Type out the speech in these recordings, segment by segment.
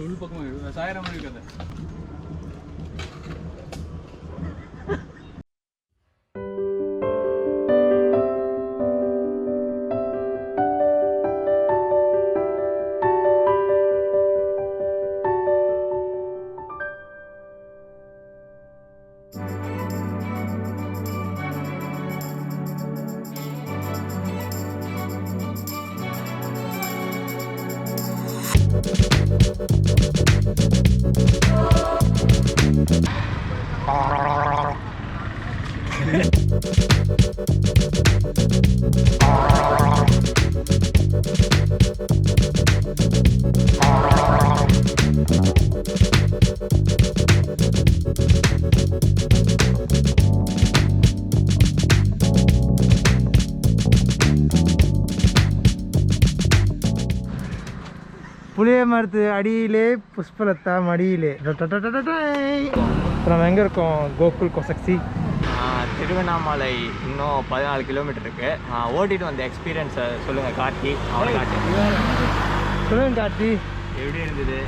உள்பக்கமாக சாயிர மாதிரி இருக்காது. புளிய மரத்து அடியிலே புஷ்பலதா மடியிலே. நம்ம எங்கே இருக்கோம்? கோகுல் கொசக்சி திருவண்ணாமலை இன்னும் 14 கிலோமீட்டர் இருக்கு. ஓட்டிட்டு வந்த எக்ஸ்பீரியன்ஸை சொல்லுங்கள் கார்த்தி. சொல்லுங்க கார்த்தி, எப்படி இருந்தது?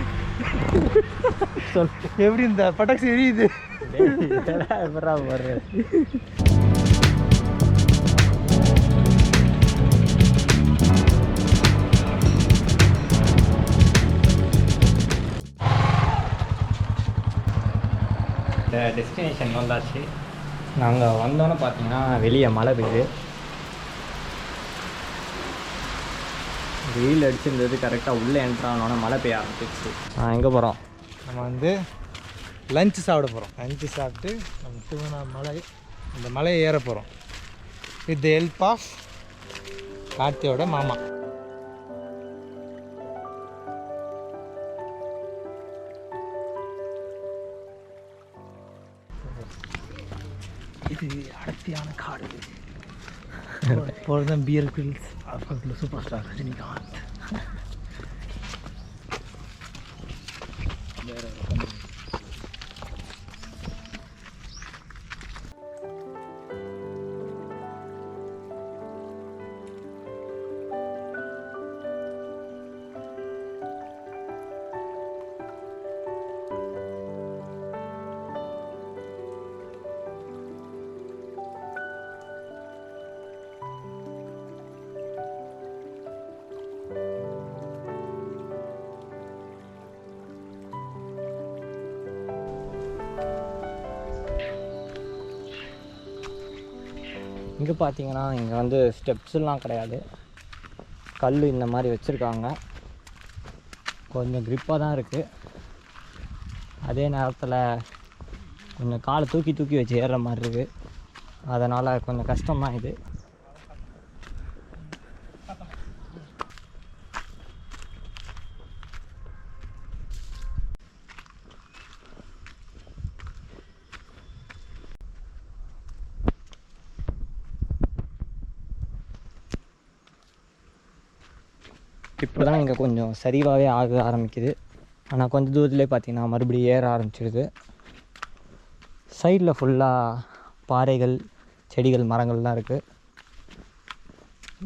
சொல். எப்படி இந்த பட்டாக்சி எரியுது? டெஸ்டினேஷன் வந்தாச்சு. நாங்கள் வந்தோன்னே பார்த்தீங்கன்னா வெளியே மழை பெய்யுது. வெயில் அடிச்சிருந்தது. கரெக்டாக உள்ளே என்ட்ரு ஆனோன்னே மழை பெய்ய ஆரம்பிச்சிச்சு. எங்கே போகிறோம்? நம்ம வந்து லஞ்சு சாப்பிட போகிறோம். லஞ்சு சாப்பிட்டு நம்ம திருவண்ணாமலை அந்த மலையை ஏற போகிறோம் வித் த ஹெல்ப் ஆஃப் கார்த்தியோட மாமா. இது அடர்த்தியான காடு. இப்பொழுதுதான் பியர் கிரில்ஸ் பக்கத்தில் சூப்பர் ஸ்டார் ரஜினிகாந்த். இங்கே பார்த்தீங்கன்னா இங்கே வந்து ஸ்டெப்ஸ்லாம் கிடையாது. கல் இந்த மாதிரி வச்சுருக்காங்க. கொஞ்சம் க்ரிப்பாக தான் இருக்குது. அதே நேரத்தில் கொஞ்சம் காலை தூக்கி தூக்கி வச்சு ஏறுற மாதிரி இருக்குது. அதனால் கொஞ்சம் கஷ்டம்தான் இது. இப்போ தான் இங்கே கொஞ்சம் சரிவாகவே ஆக ஆரம்பிக்குது. ஆனால் கொஞ்சம் தூரத்துலேயே பார்த்தீங்கன்னா மறுபடியும் ஏற ஆரம்பிச்சிடுது. சைடில் ஃபுல்லாக பாறைகள், செடிகள், மரங்கள்லாம் இருக்குது.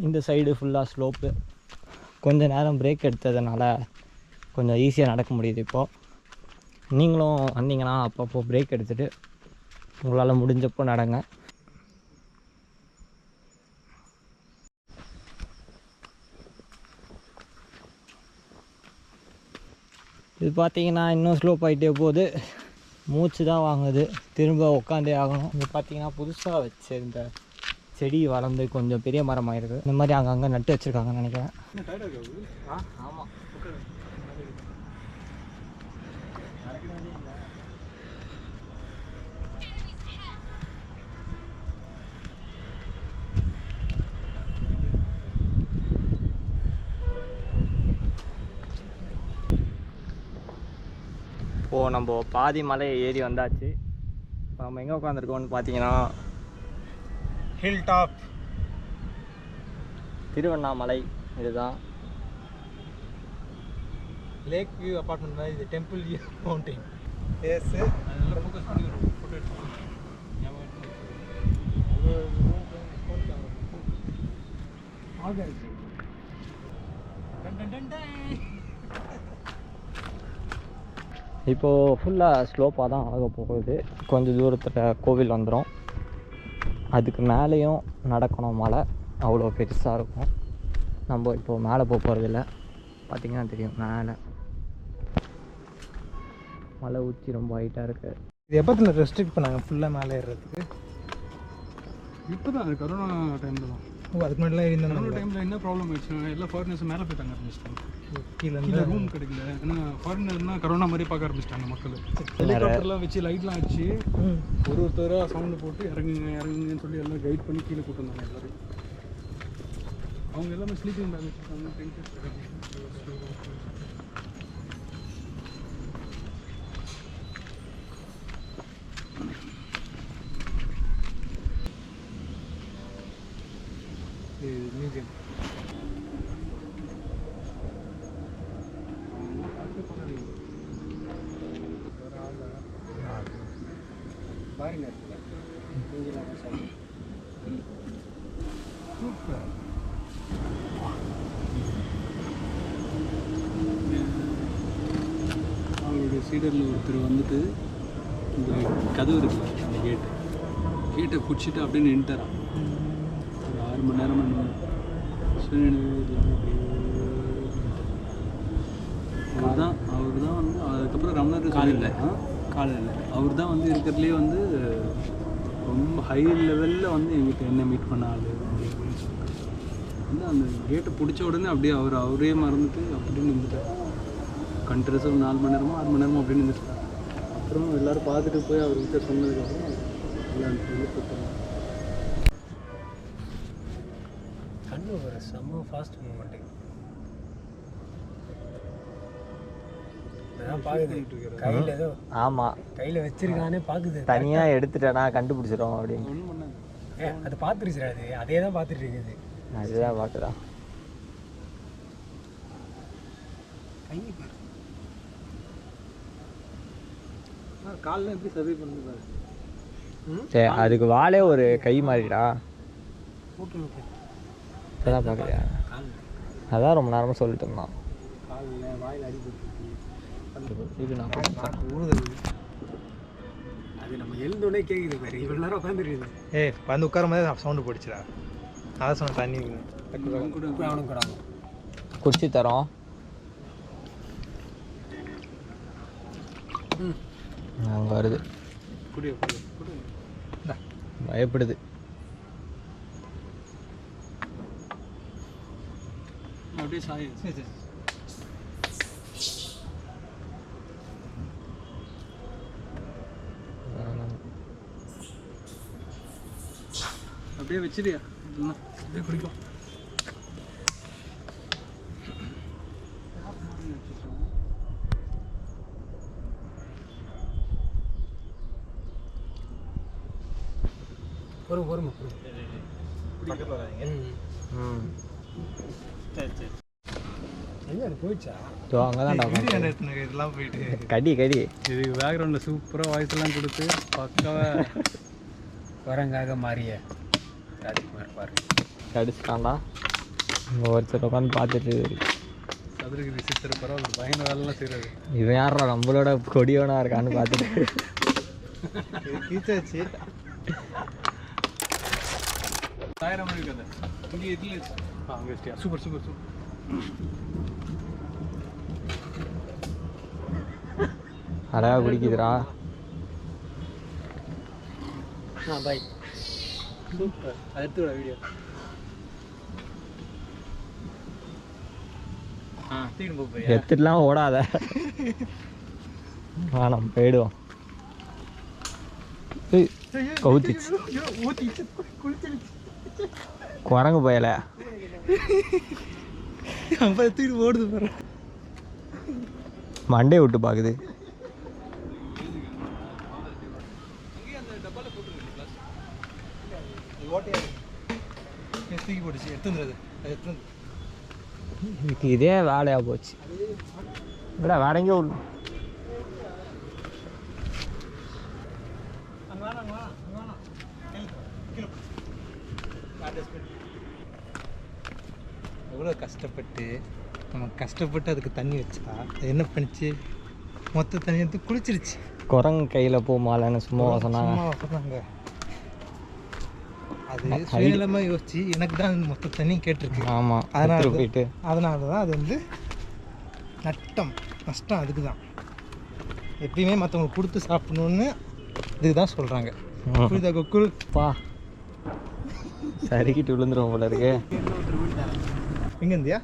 இந்த சைடு ஃபுல்லாக ஸ்லோப்பு. கொஞ்சம் நேரம் பிரேக் எடுத்ததுனால கொஞ்சம் ஈஸியாக நடக்க முடியுது. இப்போது நீங்களும் வந்தீங்கன்னா அப்பப்போ பிரேக் எடுத்துகிட்டு உங்களால் முடிஞ்சப்போ நடங்க. இது பார்த்தீங்கன்னா இன்னும் ஸ்லோப் ஆகிட்டே போகுது. மூச்சு தான் வாங்குது. திரும்ப உட்காந்தே ஆகணும். இது பார்த்தீங்கன்னா புதுசாக வச்சுருந்த செடி வளர்ந்து கொஞ்சம் பெரிய மரம் ஆகிருக்கு. இந்த மாதிரி அங்கங்கே நட்டு வச்சுருக்காங்கன்னு நினைக்கிறேன். ஆமாம். இப்போது நம்ம பாதி மலையை ஏறி வந்தாச்சு. இப்போ நம்ம எங்கே உட்காந்துருக்கோம்னு பார்த்தீங்கன்னா ஹில் டாப் திருவண்ணாமலை. இதுதான் லேக் வியூ அப்பார்ட்மெண்ட் மாதிரி. இது டெம்பிள் வியூ மவுண்டைன். எஸ், அதெல்லாம் ஃபோக்கஸ் பண்ணி வரும். ஃபோட்டோ எடுத்துக்கலாம். இப்போது ஃபுல்லாக ஸ்லோப்பாக தான் ஆக போகுது. கொஞ்சம் தூரத்தில் கோவில் வந்துடும். அதுக்கு மேலேயும் நடக்கணும். மலை அவ்வளோ பெருசாக இருக்கும். நம்ம இப்போது மேலே போக போகிறதில்ல. பார்த்திங்கன்னா தெரியும், மேலே மலை உச்சி ரொம்ப ஹைட்டாக இருக்குது. இது எப்போத்துல ரெஸ்ட்ரிக்ட் பண்ணாங்க ஃபுல்லாக மேலே ஏறுறதுக்கு? இப்போ தான் அது கொரோனா டைமில் தான். ஓ, அதுக்கு முன்னாடிலாம் கொரோனா இருந்தாங்க. டைமில் என்ன ப்ராப்ளம் ஆயிடுச்சுன்னா எல்லா ஃபாரினர்ஸும் மேலே போய் தங்க ஆரம்பிச்சிட்டாங்க. கீழே கீழே ரூம் கிடைக்கல. ஏன்னா ஃபாரினர்னா கொரோனா மாதிரி பார்க்க ஆரம்பிச்சிட்டாங்க மக்கள். ஹெலிகாப்டர்லாம் வச்சு லைட்லாம் வச்சு ஒருத்தராக சவுண்டு போட்டு இறங்குங்க இறங்குங்கன்னு சொல்லி எல்லாம் கைட் பண்ணி கீழே கூட்டு வந்தாங்க எல்லோரும். அவங்க எல்லாமே ஸ்லீப்பிங் பேக் வச்சுருக்காங்க, டென்ட். மியூசியம். பாருங்க சூப்பர். அவங்களுடைய சீடரில் ஒருத்தர் வந்துட்டு இந்த கதவு இருக்குல்ல, அந்த கேட்டை பிடிச்சிட்டு அப்படியே நின்றுட்டாரான். ஒரு 6 மணி நேரம் அவர் தான் வந்து அதுக்கப்புறம் ரமணர் காலையில் அவர் தான் வந்து இருக்கிறதுலே வந்து ரொம்ப ஹை லெவலில் வந்து எங்கிட்ட என்ன மீட் பண்ண ஆள் வந்து அந்த கேட்டை பிடிச்ச உடனே அப்படியே அவரே மறந்துட்டு அப்படியே நின்றுட்டார். கண்டினியூஸாக 4 மணி நேரமோ 6 மணி நேரமோ அப்படியே நின்றுட்டார். அப்புறம் எல்லோரும் பார்த்துட்டு போய் அவர்கிட்ட சொன்னதுக்கப்புறம் எல்லாம் சொல்லி கொடுத்தாங்க. கண்ணு ஒரு செம்ம ஃபாஸ்ட் மூமெண்ட்டு. கையில் ஏதோ ஆமாம், கையில் வச்சிருக்கானே பார்க்குது. தனியாக எடுத்துட்டேனா கண்டுபிடிச்சிடும் அப்படின்னு. ஒன்றும் பண்ணாது. அது பார்த்துருச்சுடா. அதே தான் பார்த்துட்டு இருக்குது. அதுதான் பார்க்குதா. காலில் எப்படி சர்வே பண்ணி பாரு. சரி, அதுக்கு வாழே ஒரு கை மாறிடா. இப்போதான் பார்க்குறியா? அதான் ரொம்ப நேரமாக சொல்லிட்டு இருந்தான். காலில் வாயில் அடிபட்டு இது நான் ஊறுதல். அது நம்ம எழுந்தோடனே கேட்குது பாரு. இவ்வளோ நேரம் உட்காந்துருக்குது. வந்து உட்காரும் போதே சவுண்டு போட்டுச்சுடா. அதான் சொன்ன தண்ணி அவனுக்கு கூட குடிச்சு தரோம். அங்கே வருது, குடிய பயப்படுது. அப்படியே சாய் அப்படியே வச்சிருயா. அப்படியே குடிக்கும். பொறுமை பக்கத்தில் வராங்க. சரி எங்கே அது போயிடுச்சா? அங்கே தான் இதெல்லாம் போயிட்டு கடி இதுக்கு பேக்ரவுண்டில் சூப்பராக வாய்ஸ்லாம் கொடுத்து பக்காவாக வரங்காக மாறிய ராஜ்குமார் பாரு கடிச்சிட்டான்டா. இங்கே ஒருத்தர் உட்காந்து பார்த்துட்டு சதுரகிரி சித்தர் பரவாயில்ல, பயங்கர வேலைலாம் செய்கிறாரு. இவன் யாரா நம்மளோட கொடியோனா இருக்கான்னு பார்த்துட்டு கீச்சாச்சு. 1000 மணி கதை இங்கே இதில் அங்கே வச்சியா? சூப்பர். அழகா குடிக்குதுடா. பாய். சூப்பர். அது எடுத்துவிட வீடியோ. தீர்ந்து போய் எடுத்துட்டுலாம் ஓடாத. நம்ம போயிடுவோம். கவுத்திச்சு குரங்கு போயல. ஓடுது பாரு. மண்டே விட்டு பார்க்குது. தூக்கி போட்டுச்சு. எடுத்து இதுக்கு இதே வேலையாக போச்சு. விட வேற எங்கேயோ எவ்வளோ கஷ்டப்பட்டு நம்ம கஷ்டப்பட்டு அதுக்கு தண்ணி வச்சா அது என்ன பண்ணிச்சு? மொத்த தண்ணி எடுத்து குளிச்சிருச்சு. குரங்கு கையில் போமாலன்னு சும்மா சொன்னாங்க. சொன்னாங்க. அது சுயநலமாக யோசிச்சு எனக்கு தான் மொத்த தண்ணி கேட்டிருக்கு. ஆமாம், அதனால போயிட்டு அதனால தான் அது வந்து நஷ்டம். அதுக்கு தான் எப்பயுமே மற்றவங்களுக்கு கொடுத்து சாப்பிடணுன்னு இதுக்கு தான் சொல்கிறாங்க. புரியுதா கொக்குள்? பா சரிக்கிட்டு விழுந்துரும் போல இருக்கு. எங்கே இருந்தியா?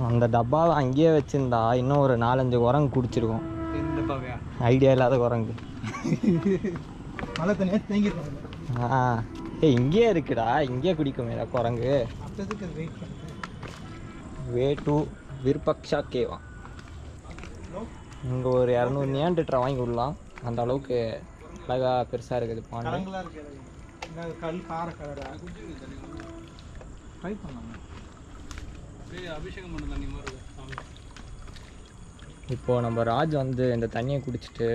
அந்த டப்பாவை அங்கேயே வச்சுருந்தா இன்னும் ஒரு 4-5 குரங்கு குடிச்சிருக்கோம். எந்த டப்பாவையா? ஐடியா இல்லாத குரங்கு. மழை தண்ணியாக தேங்கிருக்காங்க. இங்கேயே இருக்குடா, இங்கேயே குடிக்குமேடா குரங்கு. அப்போதுக்கு அது வெயிட் பண்ணுது. வே டு விருபக்ஷா கேவா. இங்கே ஒரு 200 நியாண்டிட்டரை வாங்கி விடலாம். அந்த அளவுக்கு அழகாக பெருசாக இருக்குது பாண்டு. கலங்களாக இருக்குது. கல் கார கலராக ட்ரை பண்ணாங்க. அபிஷேகம் பண்ண தண்ணி மாதிரி இப்போது நம்ம ராஜ் வந்து இந்த தண்ணியை குடிச்சிட்டு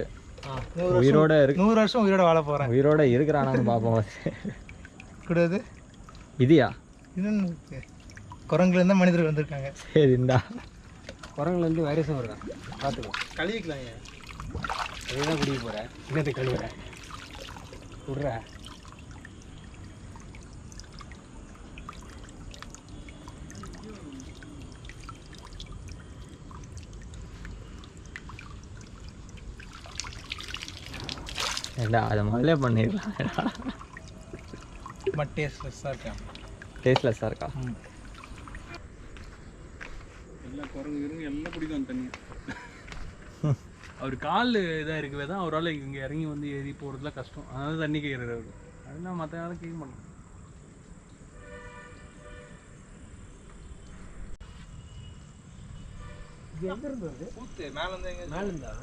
உயிரோட 100 வருஷம் உயிரோட வாழ போகிறேன். உயிரோட இருக்கிறானான்னு பார்ப்போம். கூடாது இதுயா இன்னொன்று குரங்குலேருந்து மனிதர்கள் வந்திருக்காங்க. சரி இந்தா குரங்குலேருந்து வைரஸும் வருதா பார்த்துக்கோ. கழுவிக்கலாம். அதுதான் குடிக்க போகிறேன். இன்னத்தை கழுவுறேன் விட்ற. ஏண்டா அதை முதல்ல பண்ணிடலாம். பட் டேஸ்ட்லெஸ்ஸாக இருக்கேன். டேஸ்ட்லெஸ்ஸாக இருக்கா? எல்லா குரங்கு எல்லாம் பிடிக்கும் அந்த தண்ணி. அவர் கால் இதாக இருக்கவே தான் அவரால் இங்கே இறங்கி வந்து ஏறி போகிறதுல கஷ்டம். அதனால தண்ணி கேட்குறாரு அவர். அதெல்லாம் மற்ற யாரும் கேட்க மாட்டோம். இது எங்கே இருந்து வருது? பூத்து மேலேருந்து எங்கே? மேலேருந்தா?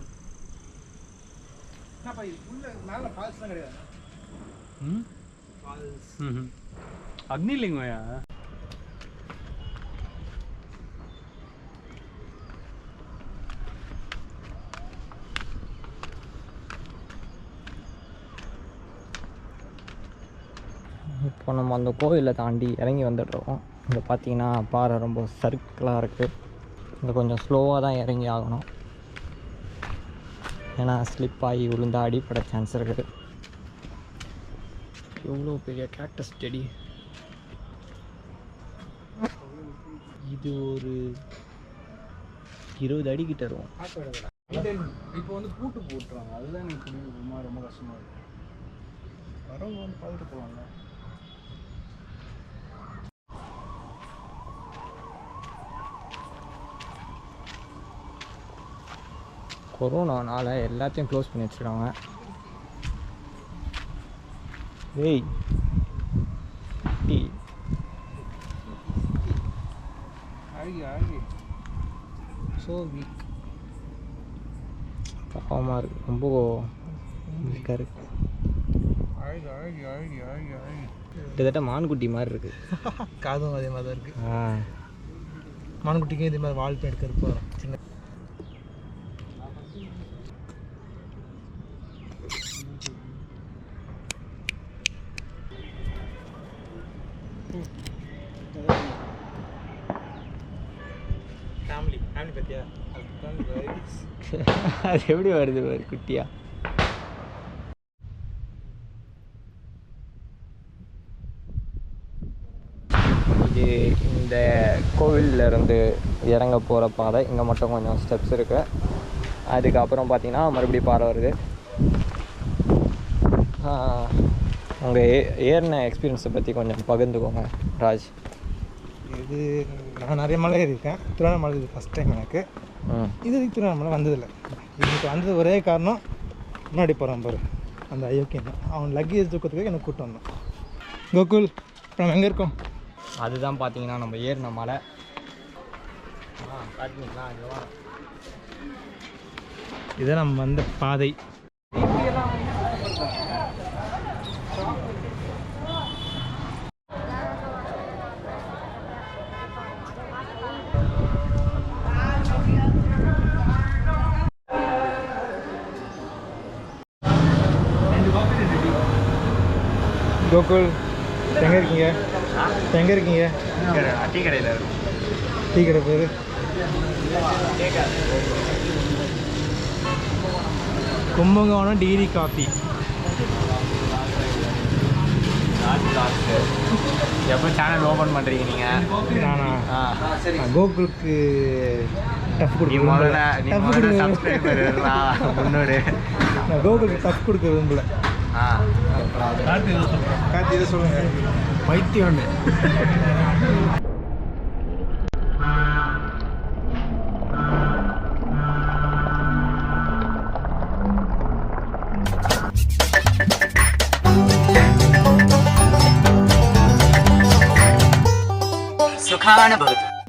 என்னப்பா இது உள்ள மேலே ஃபால்ஸ்லாம் கிடையாது. ஃபால்ஸ் அக்னிலிங்கயா? இப்போ நம்ம அந்த கோவிலை தாண்டி இறங்கி வந்துடுறோம். இங்கே பார்த்தீங்கன்னா பாறை ரொம்ப சர்க்கிளாக இருக்குது. இங்கே கொஞ்சம் ஸ்லோவாக தான் இறங்கி ஆகணும். ஏன்னா ஸ்லிப் ஆகி விழுந்தா அடிப்பட சான்ஸ் இருக்குது. எவ்வளோ பெரிய கேக்டஸ் செடி இது! ஒரு 20 அடி கிட்ட இருக்கும். இப்போ வந்து பூட்டு போட்டுறாங்க. அதுதான் எனக்கு புரியுது. ரொம்ப கஷ்டமாக இருக்குது. வரவங்க வந்து பார்த்துட்டு போவாங்க. கொரோனானால எல்லாத்தையும் க்ளோஸ் பண்ணி வச்சுருக்காங்க. ஏய் அழகி ஸோ வீக். பாவமாக இருக்குது. ரொம்ப வீக்காக இருக்குது. அழகி கிட்டத்தட்ட மான்குட்டி மாதிரி இருக்குது. காதும் அதே மாதிரி தான் இருக்குது. மான்குட்டிக்கும் இதே மாதிரி வாழ்க்கை எடுக்கிறப்போ வரும். சின்ன ஃபேமிலி பற்றியா? அது எப்படி வருது ஒரு குட்டியா? இது இந்த கோவிலில் இருந்து இறங்க போகிற பாதை. இங்கே மட்டும் கொஞ்சம் ஸ்டெப்ஸ் இருக்குது. அதுக்கப்புறம் பார்த்தீங்கன்னா மறுபடியும் பாறை வருது. உங்கள் ஏறின எக்ஸ்பீரியன்ஸை பற்றி கொஞ்சம் பகிர்ந்துக்கோங்க ராஜ். இது நான் நிறைய மலை ஏறியிருக்கேன். திருவண்ணாமலை இது ஃபஸ்ட் டைம் எனக்கு. இது வரைக்கும் திருவண்ணாமலை வந்ததில்லை. இதுக்கு வந்தது ஒரே காரணம், முன்னாடி போகிறான் பாரு அந்த அயோக்கியம் தான். அவன் லக்கேஜ் தூக்கத்துக்கு எனக்கு கூப்பிட்டு வந்தான். கோகுல் இப்போ நம்ம எங்கே இருக்கோம்? அதுதான் பார்த்தீங்கன்னா நம்ம ஏறின மலை. இதுதான் நம்ம வந்த பாதை. கோகுல் எங்கே இருக்கீங்க? எங்கே இருக்கீங்க? டீ கடையில் இருக்கும். டீ கடை பேர் கும்பகோணம் டிகிரி காஃபி. எப்போ சேனல் ஓப்பன் பண்ணுறீங்க நீங்கள்? நானா கோகுலுக்கு டஃப் நீ முதல்ல சப்ஸ்கிரைபர் முன்னோடு. நான் கோகுலுக்கு டஃப் கொடுக்க விரும்பல. கார்த்தி இதை சொல்லுங்க. பைத்தியம் ஒன்று. सुखान भवतु.